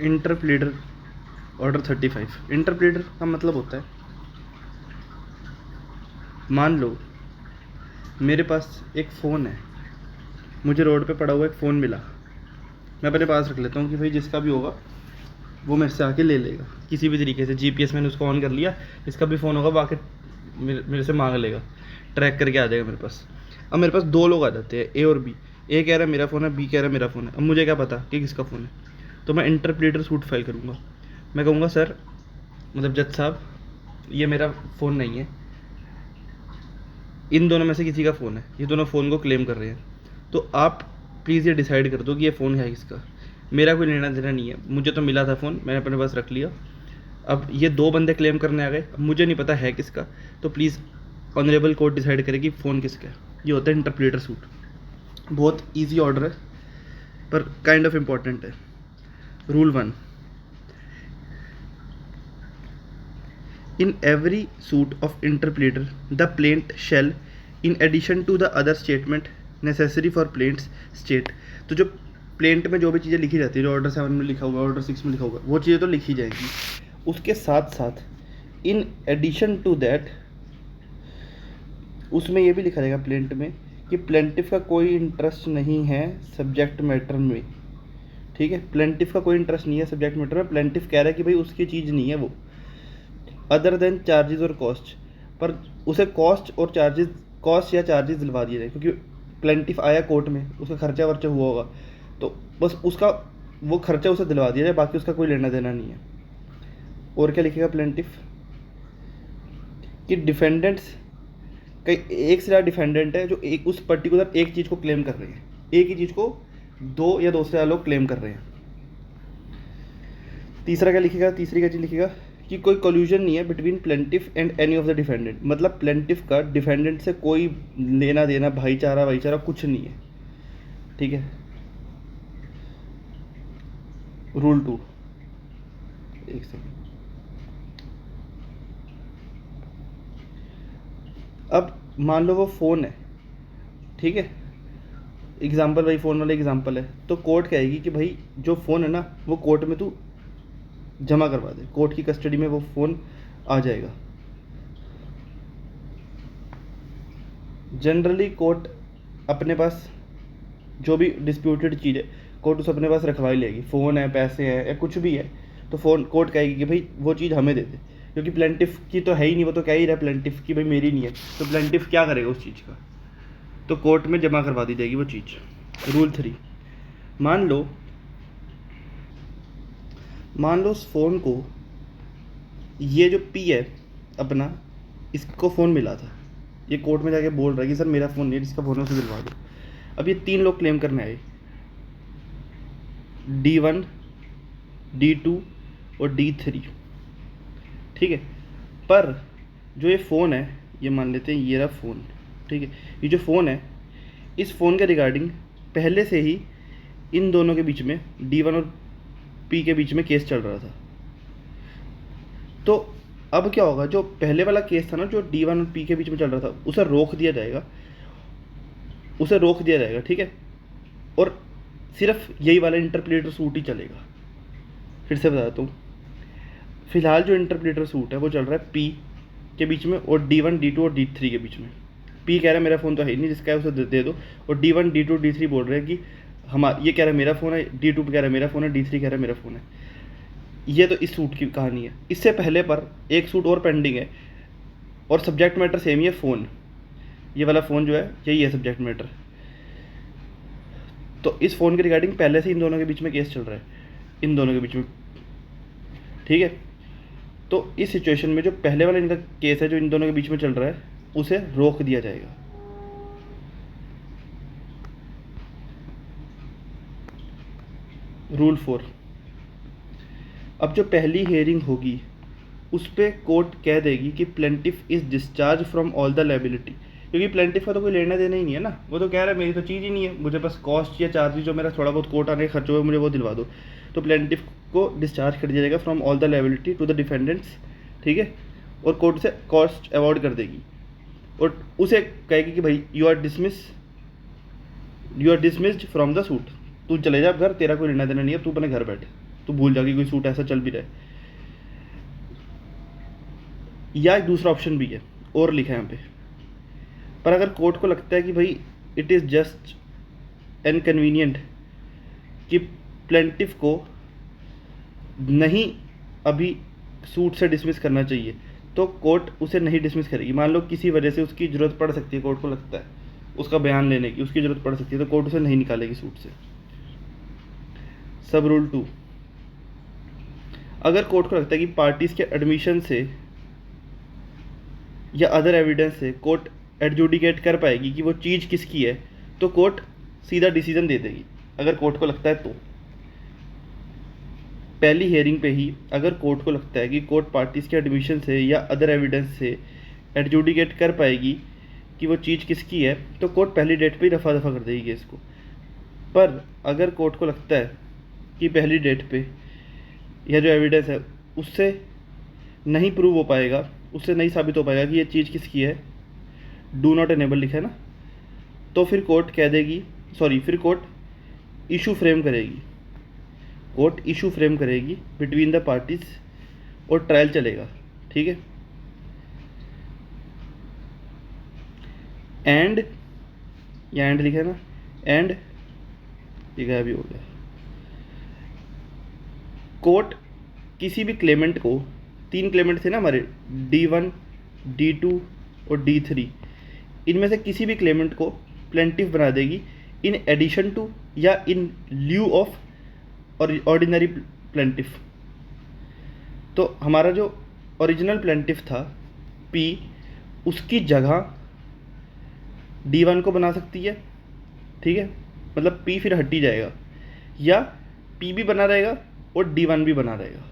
इंटरप्लेटर order 35। इंटरप्लेटर का मतलब होता है, मान लो मेरे पास एक फ़ोन है, मुझे रोड पे पड़ा हुआ एक फ़ोन मिला, मैं अपने पास रख लेता हूँ कि भाई जिसका भी होगा वो मेरे से आके ले लेगा किसी भी तरीके से। जीपीएस मैंने उसको ऑन कर लिया, इसका भी फ़ोन होगा वो आके मेरे से मांग लेगा, ट्रैक करके आ जाएगा मेरे पास। अब मेरे पास दो लोग आ जाते हैं, ए और बी। ए कह रहा है मेरा फ़ोन है, बी कह रहा है मेरा फ़ोन है। अब मुझे क्या पता कि किसका फ़ोन है, तो मैं इंटरप्रेटर सूट फाइल करूँगा। मैं कहूँगा सर, मतलब जज साहब, ये मेरा फ़ोन नहीं है, इन दोनों में से किसी का फ़ोन है, ये दोनों फ़ोन को क्लेम कर रहे हैं, तो आप प्लीज़ ये डिसाइड कर दो कि ये फ़ोन है किसका। मेरा कोई लेना देना नहीं है, मुझे तो मिला था फ़ोन, मैंने अपने पास रख लिया। अब ये दो बंदे क्लेम करने आ गए, अब मुझे नहीं पता है किसका, तो प्लीज़ ऑनरेबल कोर्ट डिसाइड करे कि फ़ोन किसका है। ये होता है इंटरप्रेटर सूट। बहुत ईजी ऑर्डर है पर काइंड ऑफ इम्पॉर्टेंट है। Rule 1, in every suit of interpleader the plaintiff shall, in addition to the other statement necessary for plaintiff's state, तो जो प्लेंट में जो भी चीज़ें लिखी जाती है, जो ऑर्डर 7 में लिखा होगा, ऑर्डर 6 में लिखा होगा, वो चीज़ें तो लिखी जाएंगी, उसके साथ साथ इन एडिशन टू दैट उसमें ये भी लिखा जाएगा प्लेंट में कि प्लेंटिफ का कोई इंटरेस्ट नहीं है सब्जेक्ट मैटर में। ठीक है, प्लेंटिफ का कोई इंटरेस्ट नहीं है सब्जेक्ट मैटर में। प्लेंटिफ कह रहा है कि भाई उसकी चीज़ नहीं है वो, अदर देन चार्जेस और कॉस्ट, पर उसे कॉस्ट और चार्जेस, कॉस्ट या चार्जेस दिलवा दिए जाए, क्योंकि प्लेंटिफ आया कोर्ट में, उसका खर्चा वर्चा हुआ होगा, तो बस उसका वो खर्चा उसे दिलवा दिया जाए, बाकी उसका कोई लेना देना नहीं है। और क्या लिखेगा प्लेंटिफ कि डिफेंडेंट्स, कई एक से ज़्यादा डिफेंडेंट है जो एक उस पर्टिकुलर एक चीज़ को क्लेम कर रहे हैं, एक ही चीज़ को दो या दो से ज़्यादा लोग क्लेम कर रहे हैं। तीसरा क्या लिखेगा, तीसरी क्या चीज़ लिखेगा कि कोई कोल्यूजन नहीं है between plaintiff and any of the defendant, मतलब प्लेंटिफ का डिफेंडेंट से कोई लेना देना, भाईचारा कुछ नहीं है। ठीक है। रूल 2, एक सेकेंड, अब मान लो वो फ़ोन है, ठीक है, एग्जाम्पल भाई फ़ोन वाला एग्जाम्पल है, तो कोर्ट कहेगी कि भाई जो फ़ोन है ना वो कोर्ट में तू जमा करवा दे, कोर्ट की कस्टडी में वो फ़ोन आ जाएगा। जनरली कोर्ट अपने पास जो भी डिस्प्यूटेड चीज़ है, कोर्ट उसे अपने पास रखवा ही लेगी। फ़ोन है, पैसे हैं या कुछ भी है, तो फ़ोन कोर्ट कहेगी कि भाई वो चीज़ हमें दे दे, क्योंकि प्लेंटिफ की तो है ही नहीं, वो तो कह ही रहा है प्लेंटिफ की भाई मेरी नहीं है, तो प्लेंटिफ क्या करेगा उस चीज़ का, तो कोर्ट में जमा करवा दी जाएगी वो चीज़। रूल 3, मान लो उस फ़ोन को, ये जो पी है अपना, इसको फ़ोन मिला था, ये कोर्ट में जाके बोल रहा है कि सर मेरा फ़ोन नहीं है, जिसका फ़ोन है उसे दिलवा दो। अब ये 3 लोग क्लेम करने आए, D1, D2 और D3। ठीक है, पर जो ये फ़ोन है, ये मान लेते हैं ये रहा फ़ोन, ठीक है, ये जो फ़ोन है, इस फ़ोन के रिगार्डिंग पहले से ही इन दोनों के बीच में, D1 और P के बीच में केस चल रहा था। तो अब क्या होगा, जो पहले वाला केस था ना, जो D1 और P के बीच में चल रहा था, उसे रोक दिया जाएगा, ठीक है, और सिर्फ यही वाला इंटरप्रेटर सूट ही चलेगा। फिर से बताता हूँ, फिलहाल जो इंटरप्रेटर सूट है वो चल रहा है P के बीच में और D1, D2 और D3 के बीच में। P कह रहा है मेरा फ़ोन तो है ही नहीं, जिसका है उसे दे दो, और D1, D2, D3 बोल रहे हैं कि ये कह रहा है मेरा फ़ोन है, D2 कह रहा है मेरा फ़ोन है, D3 कह रहा है मेरा फ़ोन है। ये तो इस सूट की कहानी है। इससे पहले पर एक सूट और पेंडिंग है, और सब्जेक्ट मैटर सेम ही है, फ़ोन, ये वाला फ़ोन जो है यही है सब्जेक्ट मैटर। तो इस फ़ोन के रिगार्डिंग पहले से इन दोनों के बीच में केस चल रहा है, इन दोनों के बीच में। ठीक है, तो इस सिचुएशन में जो पहले वाला इनका केस है जो इन दोनों के बीच में चल रहा है, उसे रोक दिया जाएगा। रूल 4, अब जो पहली हेयरिंग होगी उस पर कोर्ट कह देगी कि plaintiff is discharge from all the liability, क्योंकि प्लेंटिफ का तो कोई लेना देना ही नहीं है ना, वो तो कह रहा है मेरी तो चीज़ ही नहीं है, मुझे बस कॉस्ट या चार्जेस जो मेरा थोड़ा बहुत कोर्ट आने का खर्च हुआ मुझे वो दिलवा दो। तो प्लेंटिफ को डिस्चार्ज कर दिया जाएगा from all the liability to the defendants. ठीक है, और कोर्ट से कॉस्ट अवॉर्ड कर देगी, और उसे कहेगी कि भाई you are dismissed from the suit, तू चले जा घर, तेरा कोई लेना देना नहीं है, तू अपने घर बैठ। तो भूल जा कि कोई सूट ऐसा चल भी रहा है। या एक दूसरा ऑप्शन भी है और लिखा है यहाँ पे, पर अगर कोर्ट को लगता है कि भाई इट इज़ जस्ट इनकन्वीनियंट कि प्लेंटिफ को नहीं अभी सूट से डिसमिस करना चाहिए, तो कोर्ट उसे नहीं डिसमिस करेगी। मान लो किसी वजह से उसकी ज़रूरत पड़ सकती है, कोर्ट को लगता है उसका बयान लेने की उसकी ज़रूरत पड़ सकती है, तो कोर्ट उसे नहीं निकालेगी सूट से। सब रूल 2, अगर कोर्ट को लगता है कि पार्टीज के एडमिशन से या अदर एविडेंस से कोर्ट एडजुडिकेट कर पाएगी कि वो चीज़ किसकी है, तो कोर्ट सीधा डिसीजन दे देगी अगर कोर्ट को लगता है तो। पहली हियरिंग पे ही अगर कोर्ट को लगता है कि कोर्ट पार्टीज़ के एडमिशन से या अदर एविडेंस से एडजुडिकेट कर पाएगी कि वो चीज़ किसकी है, तो कोर्ट पहली डेट पे ही रफा दफा कर देगी केस को। पर अगर कोर्ट को लगता है कि पहली डेट पे यह जो एविडेंस है उससे नहीं प्रूव हो पाएगा, उससे नहीं साबित हो पाएगा कि ये चीज़ किसकी है, डू नॉट एनेबल लिखा है ना, तो फिर कोर्ट कह देगी फिर कोर्ट इशू फ्रेम करेगी, कोर्ट इशू फ्रेम करेगी बिटवीन द पार्टीज और ट्रायल चलेगा। ठीक है, एंड या एंड लिखा है ना, एंड ये गायब भी हो गया। कोर्ट किसी भी क्लेमेंट को, 3 क्लेमेंट थे ना हमारे, D1 D2 और D3, इनमें से किसी भी क्लेमेंट को प्लेंटिफ बना देगी इन एडिशन टू या इन ल्यू ऑफ ऑर्डिनरी प्लेंटिफ। तो हमारा जो ओरिजिनल प्लेंटिफ था P, उसकी जगह D1 को बना सकती है। ठीक है, मतलब P फिर हट ही जाएगा, या P भी बना रहेगा और D1 भी बना रहेगा।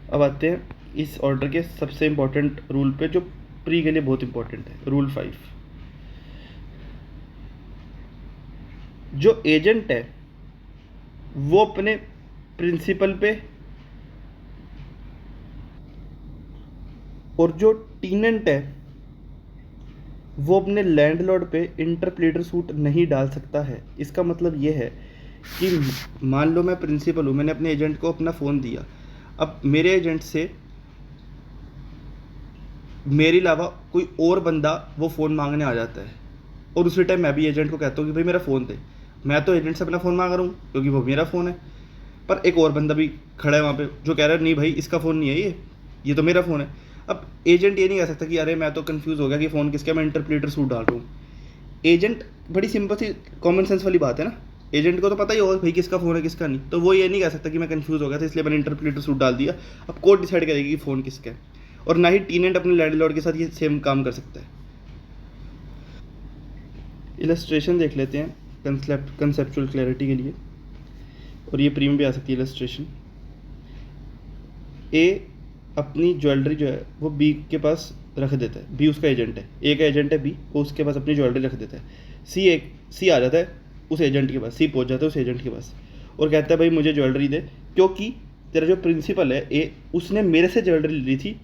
अब आते हैं इस ऑर्डर के सबसे इम्पोर्टेंट रूल पे जो प्री के लिए बहुत इम्पोर्टेंट है, रूल 5। जो एजेंट है वो अपने प्रिंसिपल पे और जो टीनेंट है वो अपने लैंडलॉर्ड पे इंटरप्लेटर सूट नहीं डाल सकता है। इसका मतलब ये है कि मान लो मैं प्रिंसिपल हूँ, मैंने अपने एजेंट को अपना फ़ोन दिया, अब मेरे एजेंट से मेरे अलावा कोई और बंदा वो फ़ोन मांगने आ जाता है और उसी टाइम मैं भी एजेंट को कहता हूँ कि भाई मेरा फ़ोन दे। मैं तो एजेंट से अपना फ़ोन मांग रहा हूँ क्योंकि वो मेरा फ़ोन है, पर एक और बंदा भी खड़ा है वहाँ पे जो कह रहा है नहीं भाई इसका फ़ोन नहीं है, ये तो मेरा फ़ोन है। अब एजेंट ये नहीं कह सकता कि अरे मैं तो कंफ्यूज हो गया कि फ़ोन किसका, मैं इंटरप्रेटर सूट डाल रहा हूँ। एजेंट, बड़ी सिंपल सी कॉमन सेंस वाली बात है ना, एजेंट को तो पता ही होगा भाई किसका फ़ोन है किसका नहीं, तो वो ये नहीं कह सकता कि मैं कंफ्यूज हो गया था इसलिए मैंने इंटरप्रेटर सूट डाल दिया। अब कोर्ट डिसाइड करेगी कि फ़ोन किसका है, और ना ही टीनेंट अपने लैंडलॉर्ड के साथ ये सेम काम कर सकता है। इलस्ट्रेशन देख लेते हैं कंसेप्चुअल क्लैरिटी के लिए, और ये प्रीम भी आ सकती है इलस्ट्रेशन। ए अपनी ज्वेलरी जो है वो बी के पास रख देता है, बी उसका एजेंट है, ए का एजेंट है बी, वो उसके पास अपनी ज्वेलरी रख देता है। सी आ जाता है उस एजेंट के पास, सी पहुंच जाता है उस एजेंट के पास और कहता है भाई मुझे ज्वेलरी दे, क्योंकि तेरा जो प्रिंसिपल है ए, उसने मेरे से ज्वेलरी ली थी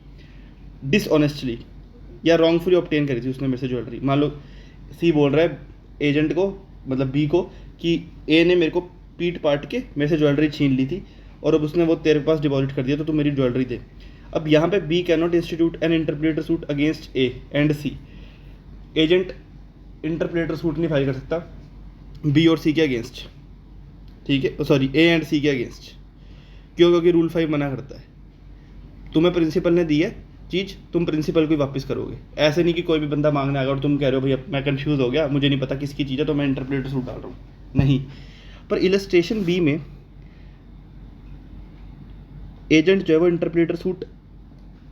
डिसऑनेस्टली या रॉन्गफुली ऑब्टेन करी थी उसने मेरे से ज्वेलरी। मान लो सी बोल रहा है एजेंट को, मतलब बी को, कि ए ने मेरे को पीट पाट के मेरे से ज्वेलरी छीन ली थी और अब उसने वो तेरे पास डिपॉजिट कर दिया, तो तू मेरी ज्वेलरी दे। अब यहाँ पे B cannot institute an interpleader suit against A and C. Agent interpleader suit नहीं फाइल कर सकता बी और सी के अगेंस्ट, ठीक है, सॉरी ए एंड सी के अगेंस्ट। क्यों? क्योंकि रूल 5 मना करता है, तुम्हें प्रिंसिपल ने दी है चीज़, तुम प्रिंसिपल को ही वापस करोगे। ऐसे नहीं कि कोई भी बंदा मांगने आएगा और तुम कह रहे हो भैया मैं कंफ्यूज हो गया, मुझे नहीं पता किसकी चीज़ है तो मैं इंटरप्रेटर सूट डाल रहा हूँ, नहीं। पर इलस्ट्रेशन बी में एजेंट जो है वो इंटरप्रेटर सूट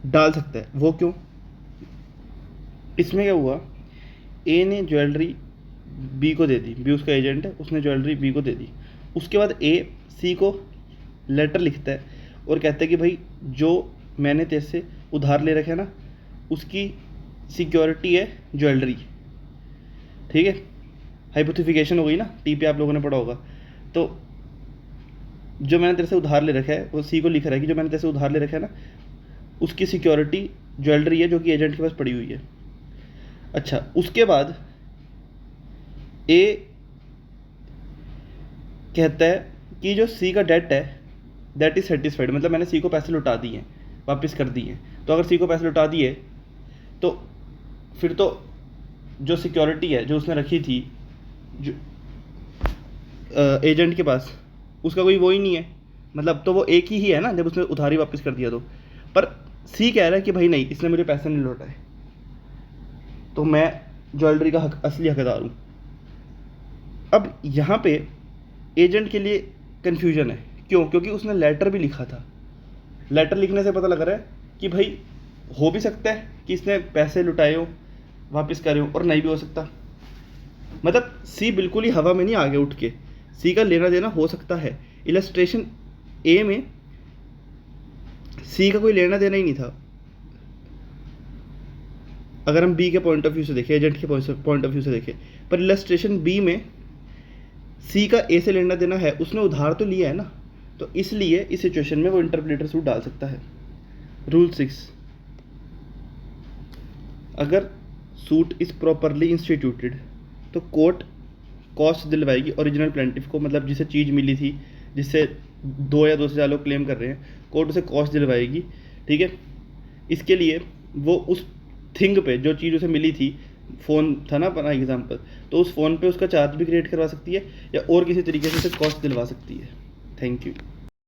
डाल सकता है। वो क्यों? इसमें क्या हुआ, ए ने ज्वेलरी बी को दे दी, बी उसका एजेंट है, उसने ज्वेलरी बी को दे दी। उसके बाद ए सी को लेटर लिखता है और कहता है कि भाई जो मैंने तेरे से उधार ले रखा है ना उसकी सिक्योरिटी है ज्वेलरी, ठीक है। हाइपोथेटिकल हो गई ना, टी पे आप लोगों ने पढ़ा होगा। तो जो मैंने तेरे से उधार ले रखा है वो सी को लिख रहा है कि जो मैंने तेरे से उधार ले रखा है ना उसकी सिक्योरिटी ज्वेलरी है जो कि एजेंट के पास पड़ी हुई है। अच्छा, उसके बाद ए कहता है कि जो सी का डेट है दैट इज़ सेटिस्फाइड, मतलब मैंने सी को पैसे लौटा दिए हैं, वापस कर दिए हैं। तो अगर सी को पैसे लौटा दिए तो फिर तो जो सिक्योरिटी है जो उसने रखी थी जो एजेंट के पास, उसका कोई वो ही नहीं है, मतलब तो वो एक ही है ना जब उसने उधारी वापस कर दिया तो। पर सी कह रहा है कि भाई नहीं, इसने मुझे पैसे नहीं लौटाए, तो मैं ज्वेलरी का असली हकदार हूँ। अब यहाँ पे एजेंट के लिए कन्फ्यूजन है, क्यों? क्योंकि उसने लेटर भी लिखा था। लेटर लिखने से पता लग रहा है कि भाई हो भी सकता है कि इसने पैसे लुटाए हो, वापस करे हो, और नहीं भी हो सकता। मतलब सी बिल्कुल ही हवा में नहीं आगे उठ के, सी का लेना देना हो सकता है। इलस्ट्रेशन ए में सी का कोई लेना देना ही नहीं था, अगर हम बी के पॉइंट ऑफ व्यू से देखें, एजेंट के पॉइंट ऑफ व्यू से देखें। पर इलस्ट्रेशन बी में सी का ए से लेना देना है, उसने उधार तो लिया है ना, तो इसलिए इस सिचुएशन में वो इंटरप्रेटर सूट डाल सकता है। रूल 6, अगर सूट इज प्रॉपरली इंस्टीट्यूटेड तो कोर्ट कॉस्ट दिलवाएगी ओरिजिनल प्लेंटिफ को, मतलब जिसे चीज़ मिली थी, जिससे 2 या 2 से ज़्यादा लोग क्लेम कर रहे हैं, कोर्ट उसे कॉस्ट दिलवाएगी। ठीक है, इसके लिए वो उस थिंग पे जो चीज़ उसे मिली थी, फ़ोन था ना अपना एग्जाम्पल, तो उस फ़ोन पे उसका चार्ज भी क्रिएट करवा सकती है या और किसी तरीके से उसे कॉस्ट दिलवा सकती है। Thank you.